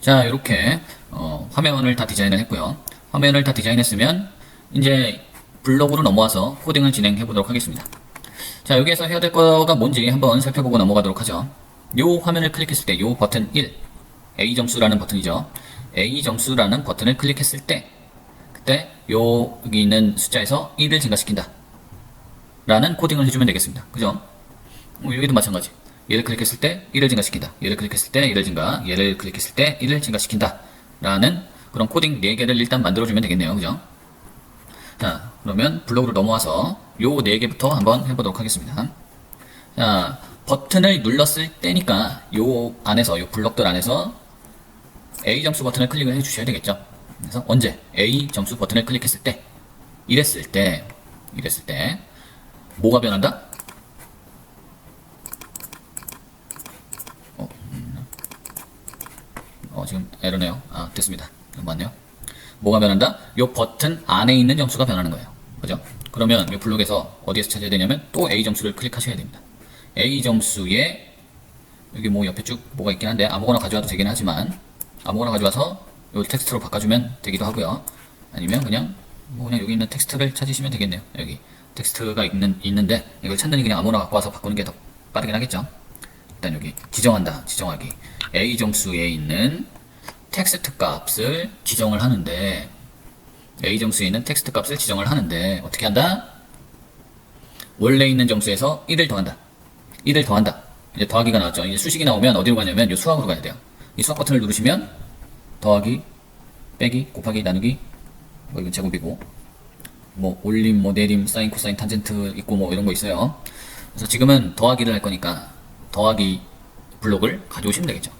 자, 이렇게 화면을 다 디자인을 했고요. 화면을 다 디자인했으면 이제 블록으로 넘어와서 코딩을 진행해 보도록 하겠습니다. 자, 여기에서 해야 될 거가 뭔지 한번 살펴보고 넘어가도록 하죠. 요 화면을 클릭했을 때 요 버튼 1, A 점수라는 버튼이죠. A 점수라는 버튼을 클릭했을 때 그때 여기 있는 숫자에서 1을 증가시킨다 라는 코딩을 해주면 되겠습니다. 그죠? 여기도 마찬가지. 얘를 클릭했을 때 1을 증가시킨다. 얘를 클릭했을 때 1을 증가. 얘를 클릭했을 때 1을 증가시킨다. 라는 그런 코딩 4개를 일단 만들어주면 되겠네요. 그죠? 자, 그러면 블록으로 넘어와서 요 4개부터 한번 해보도록 하겠습니다. 자, 버튼을 눌렀을 때니까 요 안에서, 요 블록들 안에서 A 점수 버튼을 클릭을 해주셔야 되겠죠. 그래서 언제? A 점수 버튼을 클릭했을 때, 이랬을 때, 뭐가 변한다? 지금 에러네요. 아, 됐습니다. 맞네요. 뭐가 변한다? 요 버튼 안에 있는 점수가 변하는 거예요. 그죠? 그러면 요 블록에서 어디에서 찾아야 되냐면 또 A 점수를 클릭하셔야 됩니다. A 점수에 여기 뭐 옆에 쭉 뭐가 있긴 한데 아무거나 가져와도 되긴 하지만 아무거나 가져와서 요 텍스트로 바꿔주면 되기도 하고요. 아니면 그냥 그냥 여기 있는 텍스트를 찾으시면 되겠네요. 여기 텍스트가 있는데 이걸 찾느니 그냥 아무거나 갖고 와서 바꾸는 게 더 빠르긴 하겠죠. 일단 여기 지정하기. A 점수에 있는 텍스트 값을 지정을 하는데 A 점수에 있는 텍스트 값을 지정을 하는데 어떻게 한다? 원래 있는 점수에서 1을 더한다. 이제 더하기가 나왔죠. 이제 수식이 나오면 어디로 가냐면 이 수학으로 가야 돼요. 이 수학 버튼을 누르시면 더하기, 빼기, 곱하기, 나누기, 이건 제곱이고 올림, 내림, 사인, 코사인, 탄젠트 있고 이런 거 있어요. 그래서 지금은 더하기를 할 거니까 더하기 블록을 가져오시면 되겠죠.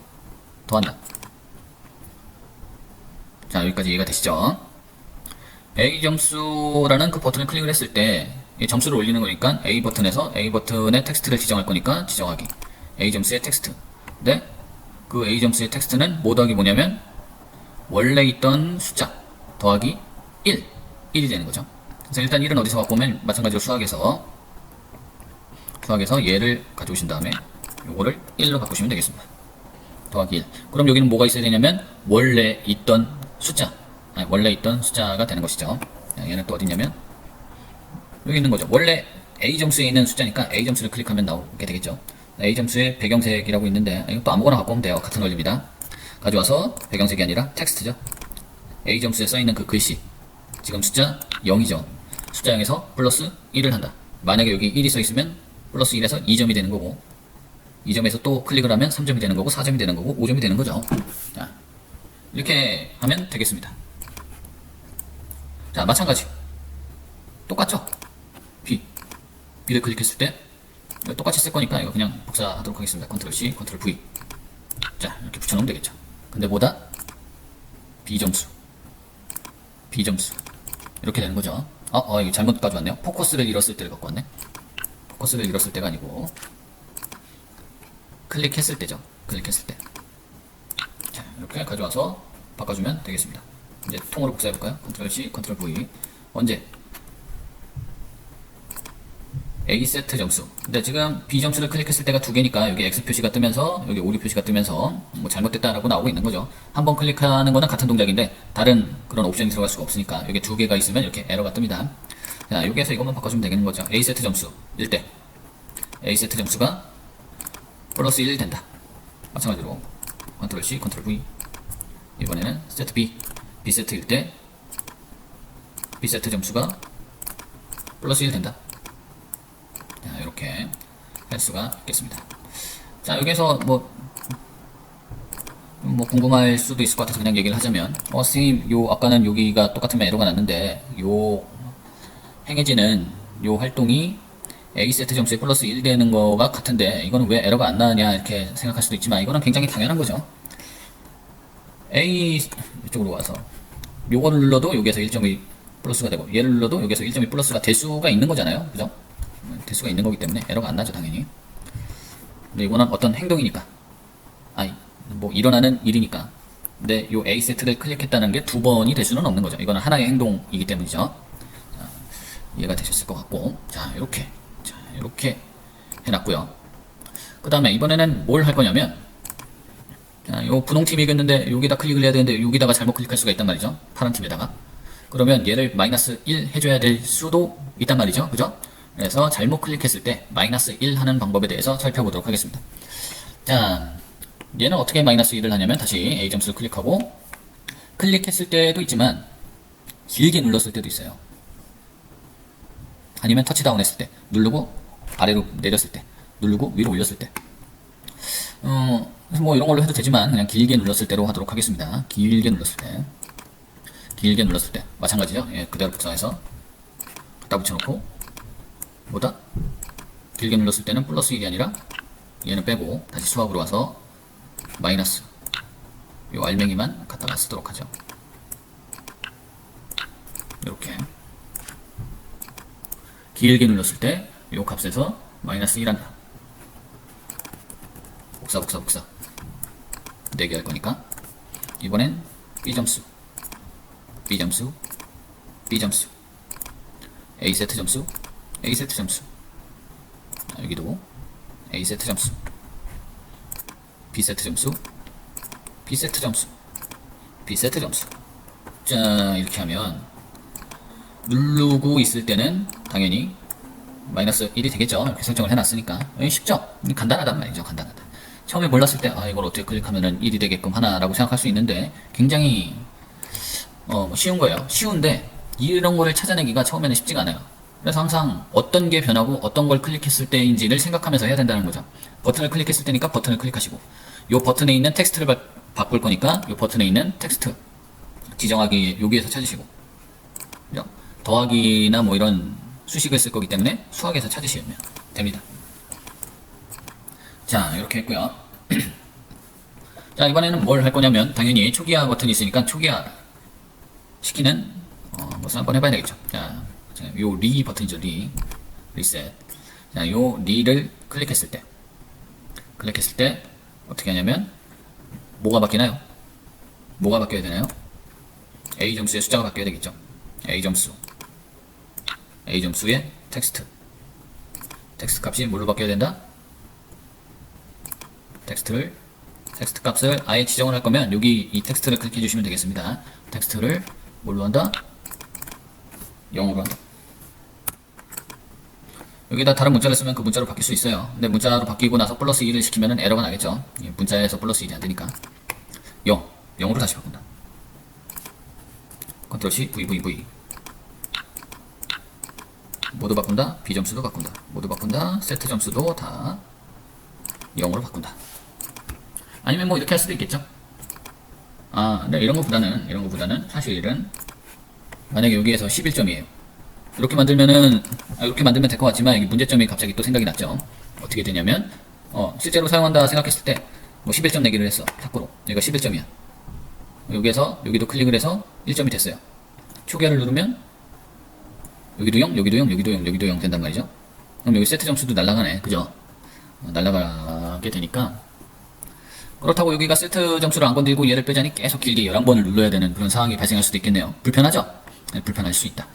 더한다. 자, 여기까지 이해가 되시죠? A 점수라는 그 버튼을 클릭을 했을 때 이 점수를 올리는 거니까 A 버튼에서 A 버튼의 텍스트를 지정할 거니까 지정하기. A 점수의 텍스트. 근데 그 A 점수의 텍스트는 뭐 더하기 뭐냐면 원래 있던 숫자 더하기 1이 되는 거죠. 그래서 일단 1은 어디서 갖고 오면 마찬가지로 수학에서 얘를 가져오신 다음에 요거를 1로 바꾸시면 되겠습니다. 더하기 1. 그럼 여기는 뭐가 있어야 되냐면 원래 있던 숫자가 되는 것이죠. 얘는 또 어디냐면 여기 있는 거죠. 원래 A 점수에 있는 숫자니까 A 점수를 클릭하면 나오게 되겠죠. A 점수에 배경색이라고 있는데 이것도 아무거나 갖고 오면 돼요. 같은 원리입니다. 가져와서 배경색이 아니라 텍스트죠. A 점수에 써있는 그 글씨 지금 숫자 0이죠. 숫자 0에서 플러스 1을 한다. 만약에 여기 1이 써있으면 플러스 1에서 2점이 되는 거고 2점에서 또 클릭을 하면 3점이 되는 거고 4점이 되는 거고 5점이 되는 거죠. 자, 이렇게 하면 되겠습니다. 자, 마찬가지 똑같죠? B를 클릭했을 때 똑같이 쓸 거니까 이거 그냥 복사하도록 하겠습니다. Ctrl C, Ctrl V. 자, 이렇게 붙여놓으면 되겠죠. 근데 뭐다? B 점수 이렇게 되는 거죠. 이거 잘못 가져왔네요. 포커스를 잃었을 때를 갖고 왔네. 포커스를 잃었을 때가 아니고 클릭했을 때죠. 자, 이렇게 가져와서 바꿔주면 되겠습니다. 이제 통으로 복사해볼까요? Ctrl C, Ctrl V. 언제? A 세트 점수. 근데 지금 B 점수를 클릭했을 때가 2개니까 여기 X 표시가 뜨면서 여기 오류 표시가 뜨면서 잘못됐다라고 나오고 있는 거죠. 한번 클릭하는 거는 같은 동작인데 다른 그런 옵션이 들어갈 수가 없으니까 여기 2개가 있으면 이렇게 에러가 뜹니다. 자, 여기에서 이것만 바꿔주면 되는 거죠. A 세트 점수 1대 A 세트 점수가 플러스 1 된다. 마찬가지로 Ctrl C, Ctrl V. 이번에는 세트 B 세트 1대 B 세트 점수가 플러스 1 된다. 자, 이렇게 할 수가 있겠습니다. 자, 여기에서 궁금할 수도 있을 것 같아서 그냥 얘기를 하자면 선생님 아까는 여기가 똑같으면 에러가 났는데 행해지는 활동이 A 세트 점수에 플러스 1 되는 거가 같은데 이거는 왜 에러가 안 나느냐 이렇게 생각할 수도 있지만 이거는 굉장히 당연한 거죠. A 이쪽으로 와서 요거를 눌러도 여기에서 1점이 플러스가 되고 얘를 눌러도 여기에서 1점이 플러스가 될 수가 있는 거잖아요. 그죠? 될 수가 있는 거기 때문에 에러가 안 나죠, 당연히. 근데 이거는 어떤 행동이니까. 일어나는 일이니까. 근데 요 A 세트를 클릭했다는 게 2번이 될 수는 없는 거죠. 이거는 하나의 행동이기 때문이죠. 자, 이해가 되셨을 것 같고. 자, 이렇게 해놨고요. 그 다음에 이번에는 뭘 할 거냐면 자, 요 분홍팀이 이겼는데 여기다 클릭을 해야 되는데 여기다가 잘못 클릭할 수가 있단 말이죠. 파란 팀에다가. 그러면 얘를 마이너스 1 해줘야 될 수도 있단 말이죠. 그죠? 그래서 잘못 클릭했을 때 마이너스 1 하는 방법에 대해서 살펴보도록 하겠습니다. 자, 얘는 어떻게 마이너스 1을 하냐면 다시 A 점수를 클릭하고 클릭했을 때도 있지만 길게 눌렀을 때도 있어요. 아니면 터치다운 했을 때 누르고 아래로 내렸을 때 누르고 위로 올렸을 때 뭐 이런 걸로 해도 되지만 그냥 길게 눌렀을 때로 하도록 하겠습니다. 길게 눌렀을 때 마찬가지죠. 예, 그대로 복사해서 갖다 붙여놓고 뭐다? 길게 눌렀을 때는 플러스 1이 아니라 얘는 빼고 다시 수학으로 와서 마이너스 요 알맹이만 갖다가 쓰도록 하죠. 이렇게 길게 눌렀을 때 요 값에서 마이너스 1 한다. 복사 4개 할 거니까 이번엔 B점수 A세트 점수 여기도 A세트 점수 B세트 점수 자, 이렇게 하면 누르고 있을 때는 당연히 마이너스 1이 되겠죠. 이렇게 설정을 해놨으니까. 쉽죠? 간단하단 말이죠. 간단하다. 처음에 몰랐을 때, 이걸 어떻게 클릭하면은 1이 되게끔 하나라고 생각할 수 있는데, 굉장히, 쉬운 거예요. 쉬운데, 이런 거를 찾아내기가 처음에는 쉽지가 않아요. 그래서 항상 어떤 게 변하고 어떤 걸 클릭했을 때인지를 생각하면서 해야 된다는 거죠. 버튼을 클릭했을 때니까 버튼을 클릭하시고, 요 버튼에 있는 텍스트를 바꿀 거니까, 요 버튼에 있는 텍스트, 지정하기, 여기에서 찾으시고, 그죠? 더하기나 뭐 이런 수식을 쓸 거기 때문에 수학에서 찾으시면 됩니다. 자, 이렇게 했고요. 자, 이번에는 뭘 할 거냐면 당연히 초기화 버튼이 있으니까 초기화 시키는 것을 한번 해봐야 되겠죠. 자, 요 리 버튼이죠. 리셋. 자, 요 리를 클릭했을 때 어떻게 하냐면 뭐가 바뀌나요? 뭐가 바뀌어야 되나요? A 점수의 숫자가 바뀌어야 되겠죠. A 점수의 텍스트 값이 뭘로 바뀌어야 된다? 텍스트 값을 아예 지정을 할 거면 여기 이 텍스트를 클릭해 주시면 되겠습니다. 텍스트를 뭘로 한다? 0으로 한다. 여기다 다른 문자를 쓰면 그 문자로 바뀔 수 있어요. 근데 문자로 바뀌고 나서 플러스 1을 시키면 에러가 나겠죠. 문자에서 플러스 1이 안 되니까 0으로 다시 바꾼다. 컨트롤 C VVV 모두 바꾼다. B 점수도 바꾼다. 모두 바꾼다. 세트 점수도 다 0으로 바꾼다. 아니면 뭐 이렇게 할 수도 있겠죠. 근데 이런 것보다는 사실은 만약에 여기에서 11점이에요. 이렇게 만들면 될 것 같지만 이게 문제점이 갑자기 또 생각이 났죠. 어떻게 되냐면 실제로 사용한다 생각했을 때 뭐 11점 내기를 했어. 탁구로 여기가 11점이야. 여기도 클릭을 해서 1점이 됐어요. 초기화를 누르면 여기도 0 된단 말이죠. 그럼 여기 세트 점수도 날아가네. 그죠? 날아가게 되니까 그렇다고 여기가 세트 점수를 안 건들고 얘를 빼자니 계속 길게 11번을 눌러야 되는 그런 상황이 발생할 수도 있겠네요. 불편하죠? 네, 불편할 수 있다.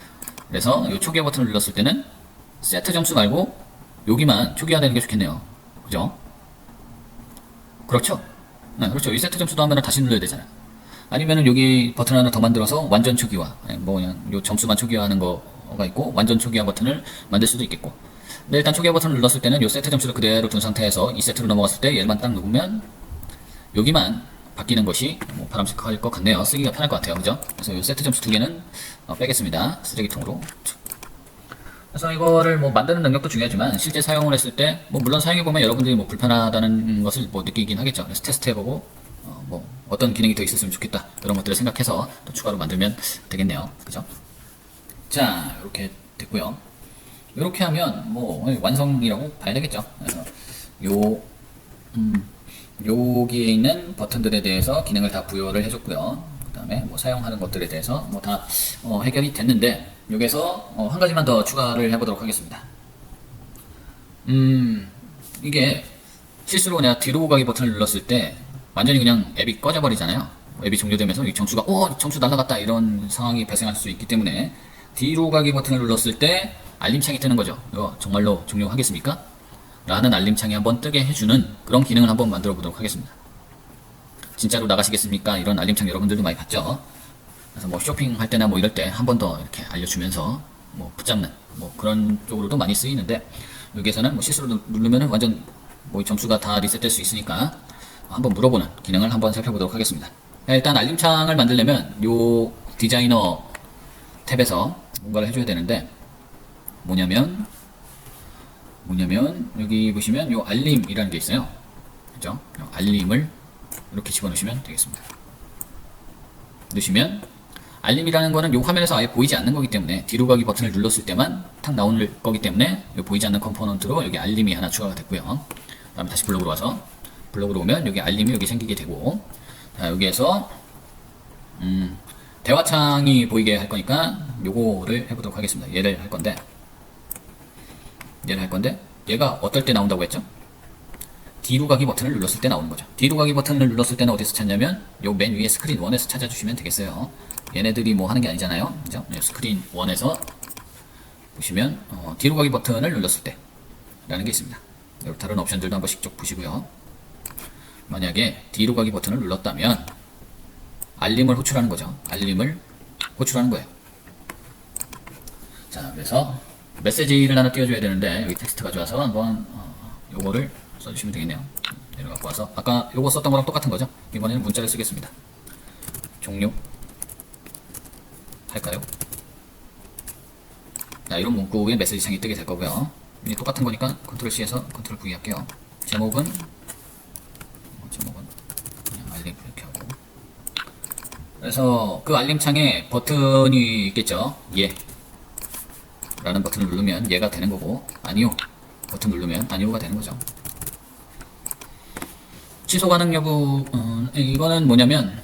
그래서 이 초기화 버튼을 눌렀을 때는 세트 점수 말고 여기만 초기화되는 게 좋겠네요. 그죠? 그렇죠? 네, 그렇죠. 이 세트 점수도 하면 다시 눌러야 되잖아요. 아니면은 여기 버튼 하나 더 만들어서 완전 초기화, 뭐 그냥 요 점수만 초기화하는 거가 있고 완전 초기화 버튼을 만들 수도 있겠고. 근데 일단 초기화 버튼을 눌렀을 때는 요 세트 점수를 그대로 둔 상태에서 이 세트로 넘어갔을 때 얘만 딱 누르면 여기만 바뀌는 것이 뭐 바람직할 것 같네요. 쓰기가 편할 것 같아요. 그죠? 그래서 요 세트 점수 두 개는 빼겠습니다. 쓰레기통으로. 그래서 이거를 뭐 만드는 능력도 중요하지만 실제 사용을 했을 때 뭐 물론 사용해보면 여러분들이 뭐 불편하다는 것을 뭐 느끼긴 하겠죠. 그래서 테스트해보고 뭐 어떤 기능이 더 있었으면 좋겠다 이런 것들을 생각해서 또 추가로 만들면 되겠네요. 그죠? 자, 이렇게 됐고요. 이렇게 하면 뭐 완성이라고 봐야 되겠죠. 그래서 여기에 있는 버튼들에 대해서 기능을 다 부여를 해줬고요. 그 다음에 뭐 사용하는 것들에 대해서 뭐 다 해결이 됐는데 여기서 한 가지만 더 추가를 해보도록 하겠습니다. 이게 실수로 내가 뒤로 가기 버튼을 눌렀을 때 완전히 그냥 앱이 꺼져 버리잖아요. 앱이 종료되면서 이 점수가 점수 날라갔다 이런 상황이 발생할 수 있기 때문에 뒤로 가기 버튼을 눌렀을 때 알림창이 뜨는 거죠. 이거 정말로 종료하겠습니까? 라는 알림창이 한번 뜨게 해주는 그런 기능을 한번 만들어 보도록 하겠습니다. 진짜로 나가시겠습니까? 이런 알림창 여러분들도 많이 봤죠? 그래서 뭐 쇼핑할 때나 뭐 이럴 때 한 번 더 이렇게 알려주면서 뭐 붙잡는 뭐 그런 쪽으로도 많이 쓰이는데, 여기에서는 뭐 실수로 누르면은 완전 뭐 점수가 다 리셋될 수 있으니까 한번 물어보는 기능을 한번 살펴보도록 하겠습니다. 일단 알림창을 만들려면 요 디자이너 탭에서 뭔가를 해줘야 되는데, 뭐냐면 여기 보시면 요 알림이라는 게 있어요. 그죠? 요 알림을 이렇게 집어넣으시면 되겠습니다. 넣으시면 알림이라는 거는 요 화면에서 아예 보이지 않는 거기 때문에 뒤로 가기 버튼을 눌렀을 때만 탁 나오는 거기 때문에 요 보이지 않는 컴포넌트로 여기 알림이 하나 추가가 됐고요. 그 다음에 다시 블록으로 와서 블록으로 오면 여기 알림이 여기 생기게 되고, 자, 여기에서 대화창이 보이게 할 거니까 요거를 해보도록 하겠습니다. 얘를 할 건데 얘가 어떨 때 나온다고 했죠? 뒤로 가기 버튼을 눌렀을 때 나오는 거죠. 뒤로 가기 버튼을 눌렀을 때는 어디서 찾냐면 요 맨 위에 스크린 1에서 찾아주시면 되겠어요. 얘네들이 뭐 하는 게 아니잖아요. 그죠? 스크린 1에서 보시면 뒤로 가기 버튼을 눌렀을 때 라는 게 있습니다. 다른 옵션들도 한 번씩 쭉 보시고요. 만약에 뒤로 가기 버튼을 눌렀다면 알림을 호출하는 거죠. 알림을 호출하는 거예요. 자, 그래서 메시지를 하나 띄워줘야 되는데 여기 텍스트 가져와서 한번 요거를 써주시면 되겠네요. 내려갖고 와서 아까 요거 썼던 거랑 똑같은 거죠. 이번에는 문자를 쓰겠습니다. 종료 할까요? 자, 이런 문구에 메시지 창이 뜨게 될 거고요. 똑같은 거니까 컨트롤 C에서 컨트롤 V 할게요. 제목은 그냥 알림 이렇게 하고, 그래서 그 알림창에 버튼이 있겠죠. 예 라는 버튼을 누르면 얘가 되는 거고, 아니요 버튼 누르면 아니요가 되는 거죠. 취소 가능 여부, 이거는 뭐냐면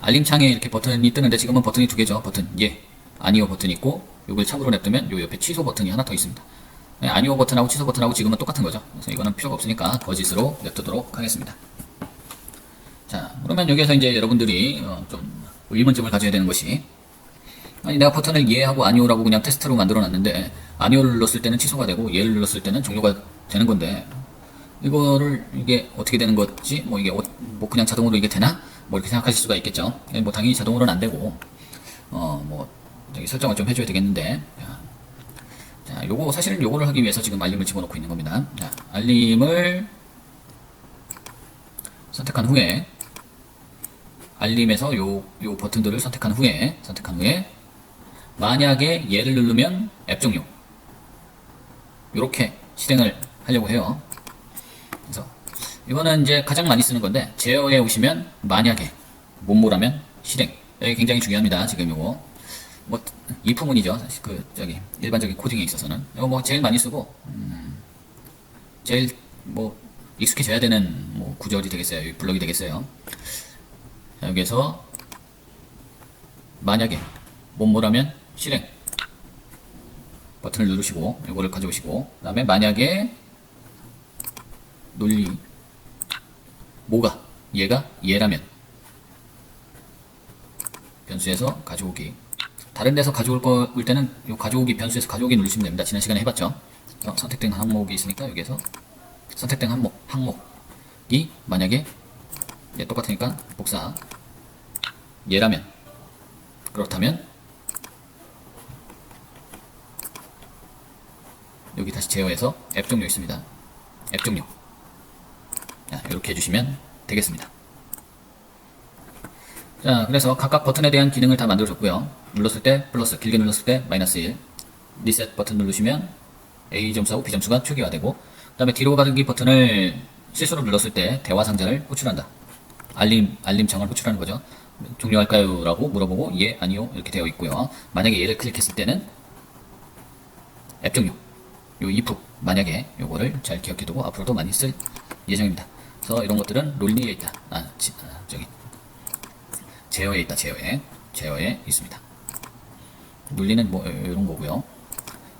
알림창에 이렇게 버튼이 뜨는데 지금은 버튼이 두 개죠. 버튼 예, 아니요 버튼이 있고, 요걸 참으로 냅두면 요 옆에 취소 버튼이 하나 더 있습니다. 네, 아니요 버튼하고 취소 버튼하고 지금은 똑같은 거죠. 그래서 이거는 필요가 없으니까 거짓으로 냅두도록 하겠습니다. 자, 그러면 여기에서 이제 여러분들이 좀 의문점을 가져야 되는 것이, 아니 내가 버튼을 예 하고 아니오라고 그냥 테스트로 만들어 놨는데 아니오를 눌렀을 때는 취소가 되고 예를 눌렀을 때는 종료가 되는 건데, 이거를 이게 어떻게 되는 거지? 뭐 이게 뭐 그냥 자동으로 이게 되나? 뭐 이렇게 생각하실 수가 있겠죠. 뭐 당연히 자동으로는 안 되고 뭐 저기 설정을 좀 해줘야 되겠는데, 자, 요거 사실은 요거를 하기 위해서 지금 알림을 집어넣고 있는 겁니다. 자, 알림을 선택한 후에 알림에서 요 버튼들을 선택한 후에 만약에 얘를 누르면 앱 종료, 요렇게 실행을 하려고 해요. 그래서 이거는 이제 가장 많이 쓰는 건데, 제어에 오시면 만약에 뭐뭐라면 실행, 여기 굉장히 중요합니다. 지금 요거 뭐 if문이죠. 그 저기 일반적인 코딩에 있어서는 이거 뭐 제일 많이 쓰고 제일 뭐 익숙해져야 되는 뭐 구절이 되겠어요. 블럭이 되겠어요. 자, 여기에서 만약에 뭐뭐라면 실행 버튼을 누르시고 이거를 가져오시고, 그 다음에 만약에 논리 뭐가 얘가 얘라면 변수에서 가져오기, 다른 데서 가져올 때는 요 가져오기 변수에서 가져오기 누르시면 됩니다. 지난 시간에 해봤죠. 선택된 항목이 있으니까 여기에서 선택된 항목이 만약에 똑같으니까 복사 얘라면, 그렇다면 여기 다시 제어해서 앱 종료 있습니다. 앱 종료. 자, 이렇게 해주시면 되겠습니다. 자, 그래서 각각 버튼에 대한 기능을 다 만들어줬고요. 눌렀을 때 플러스, 길게 눌렀을 때 마이너스 1, 리셋 버튼 누르시면 A 점수하고 B 점수가 초기화되고, 그 다음에 뒤로 가기 버튼을 실수로 눌렀을 때 대화 상자를 호출한다. 알림창을 호출하는 거죠. 종료할까요? 라고 물어보고 예, 아니요 이렇게 되어 있고요. 만약에 얘를 클릭했을 때는 앱 종료, 요 if 만약에 요거를 잘 기억해두고 앞으로도 많이 쓸 예정입니다. 그래서 이런 것들은 논리에 있다. 저기 제어에 있다. 제어에 있습니다. 논리는 뭐 이런 거고요.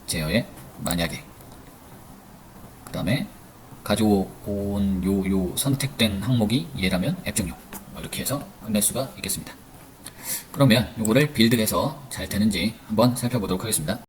제어에 만약에, 그 다음에 가져온 요 선택된 항목이 얘라면 앱 종료, 이렇게 해서 끝낼 수가 있겠습니다. 그러면 요거를 빌드해서 잘 되는지 한번 살펴보도록 하겠습니다.